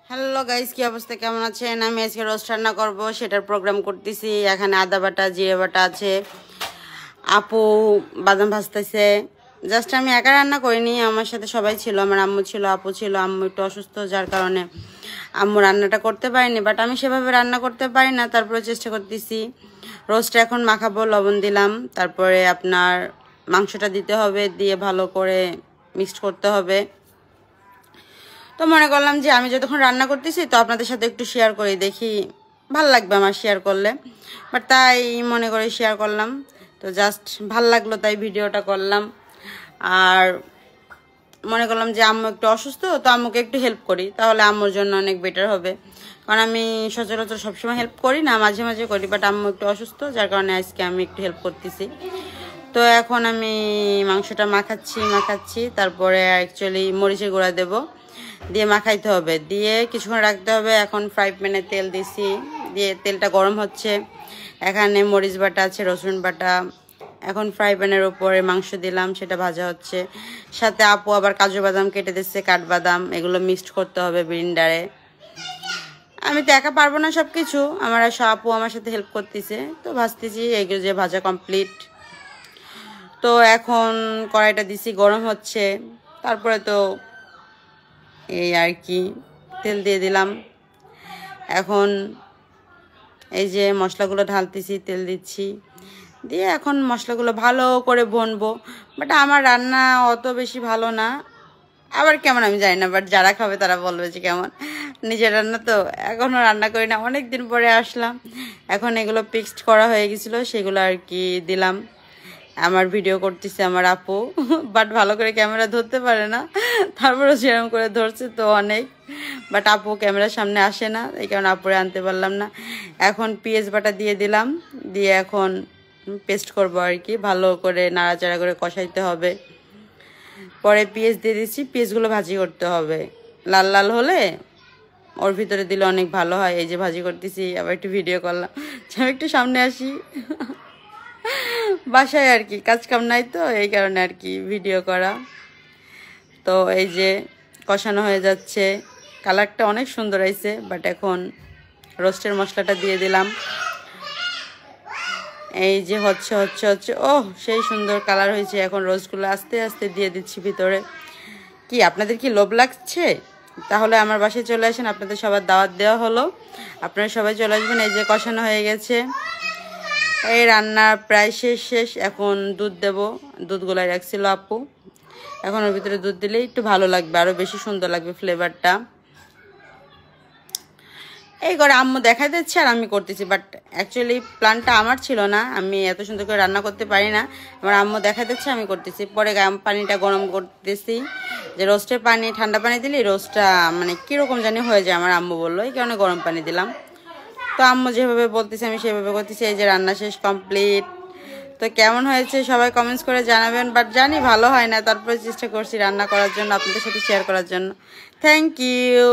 Hello guys, কি অবস্থা, কেমন আছেন? আমি আজকে রোস্ট রান্না করব, সেটার প্রোগ্রাম করতেছি। এখানে আদা বাটা, জিরে বাটা আছে। আপু বাদাম ভাজতেছে। জাস্ট আমি একা রান্না করিনি, আমার সাথে সবাই ছিল। আমার আম্মু ছিল, আপু ছিল। আম্মু একটু অসুস্থ, যার কারণে আম্মু রান্নাটা করতে পারিনি। বাট আমি সেভাবে রান্না করতে পারি না, তারপরে চেষ্টা করতেছি। রোস্টটা এখন মাখাবো, লবণ দিলাম। তারপরে আপনার মাংসটা দিতে হবে, দিয়ে ভালো করে মিক্সড করতে হবে। তো মনে করলাম যে আমি যতক্ষণ রান্না করতেছি তো আপনাদের সাথে একটু শেয়ার করি, দেখি ভাল লাগবে আমার শেয়ার করলে। বাট তাই মনে করে শেয়ার করলাম। তো জাস্ট ভাল লাগলো তাই ভিডিওটা করলাম। আর মনে করলাম যে আম্মু একটু অসুস্থ, তো আম্মুকে একটু হেল্প করি, তাহলে আম্মুর জন্য অনেক বেটার হবে। কারণ আমি সচরাচর সবসময় হেল্প করি না, মাঝে মাঝে করি। বাট আম্মু একটু অসুস্থ, যার কারণে আজকে আমি একটু হেল্প করতেছি। তো এখন আমি মাংসটা মাখাচ্ছি। তারপরে অ্যাকচুয়ালি মরিচের গুঁড়া দেবো, দিয়ে মাখাইতে হবে, দিয়ে কিছুক্ষণ রাখতে হবে। এখন ফ্রাই প্যানে তেল দিছি, দিয়ে তেলটা গরম হচ্ছে। এখানে মরিচ বাটা আছে, রসুন বাটা। এখন ফ্রাই প্যানের উপরে মাংস দিলাম, সেটা ভাজা হচ্ছে। সাথে আপু আবার কাজু বাদাম কেটে দিচ্ছে, কাঠবাদাম। এগুলো মিক্সড করতে হবে ব্লেন্ডারে। আমি তো একা পারবো না সব কিছু, আমার আপু আমার সাথে হেল্প করতেছে। তো ভাজতেছি, এগুলো যে ভাজা কমপ্লিট। তো এখন কড়াইটা দিছি, গরম হচ্ছে। তারপরে তো এই আর কি, তেল দিয়ে দিলাম। এখন এই যে মশলাগুলো ঢালতেছি, তেল দিচ্ছি, দিয়ে এখন মশলাগুলো ভালো করে ভুনবো। বাট আমার রান্না অত বেশি ভালো না, আবার কেমন আমি জানি না। বাট যারা খাবে তারা বলবে যে কেমন। নিজের রান্না তো এখনও রান্না করি না, অনেক দিন পরে আসলাম। এখন এগুলো মিক্সড করা হয়ে গেছিলো, সেগুলো আর কি দিলাম। আমার ভিডিও করতেছে আমার আপু, বাট ভালো করে ক্যামেরা ধরতে পারে না, তারপরেও সেরকম করে ধরছে তো অনেক। বাট আপু ক্যামেরার সামনে আসে না, এই কারণে আপুরে আনতে পারলাম না। এখন পেঁয়াজ বাটা দিয়ে দিলাম, দিয়ে এখন পেস্ট করবো আর কি। ভালো করে নাড়াচাড়া করে কষাইতে হবে। পরে পেঁয়াজ দিয়ে দিচ্ছি, পেঁয়াজগুলো ভাজি করতে হবে। লাল লাল হলে ওর ভিতরে দিলে অনেক ভালো হয়। এই যে ভাজি করতেছি, আবার একটু ভিডিও করলাম, আমি একটু সামনে আসি। বাসায় আর কি কাজ কাম নাই, তো এই কারণে আর কি ভিডিও করা। তো এই যে কষানো হয়ে যাচ্ছে, কালারটা অনেক সুন্দর হয়েছে। বাট এখন রোস্টের মশলাটা দিয়ে দিলাম। এই যে হচ্ছে ওহ সেই সুন্দর কালার হয়েছে। এখন রোস্টগুলো আস্তে আস্তে দিয়ে দিচ্ছি ভিতরে। কি আপনাদের কি লোভ লাগছে? তাহলে আমার বাসায় চলে আসেন, আপনাদের সবার দাওয়াত দেওয়া হলো, আপনারা সবাই চলে আসবেন। এই যে কষানো হয়ে গেছে, এই রান্না প্রায় শেষ। এখন দুধ দেব, দুধ গোলায় রাখছিল আপু। এখন ওর ভিতরে দুধ দিলে একটু ভালো লাগবে, আরও বেশি সুন্দর লাগবে ফ্লেভারটা। এই করে আম্মু দেখা দিচ্ছে আর আমি করতেছি। বাট অ্যাকচুয়ালি প্ল্যানটা আমার ছিল না, আমি এত সুন্দর করে রান্না করতে পারি না। আমার আম্মু দেখা দিচ্ছে, আমি করতেছি। পরে পানিটা গরম করতেছি, যে রোস্টের পানি ঠান্ডা পানি দিলে রোস্টটা মানে কীরকম জানি হয়ে যায়। আমার আম্মু বললো, এই কারণে গরম পানি দিলাম। তো আম্মু যেভাবে বলতেছে আমি সেভাবে করতেছি। এই যে রান্না শেষ, কমপ্লিট। তো কেমন হয়েছে সবাই কমেন্টস করে জানাবেন। বাট জানি ভালো হয় না, তারপরে চেষ্টা করছি রান্না করার জন্য, আপনাদের সাথে শেয়ার করার জন্য। Thank you.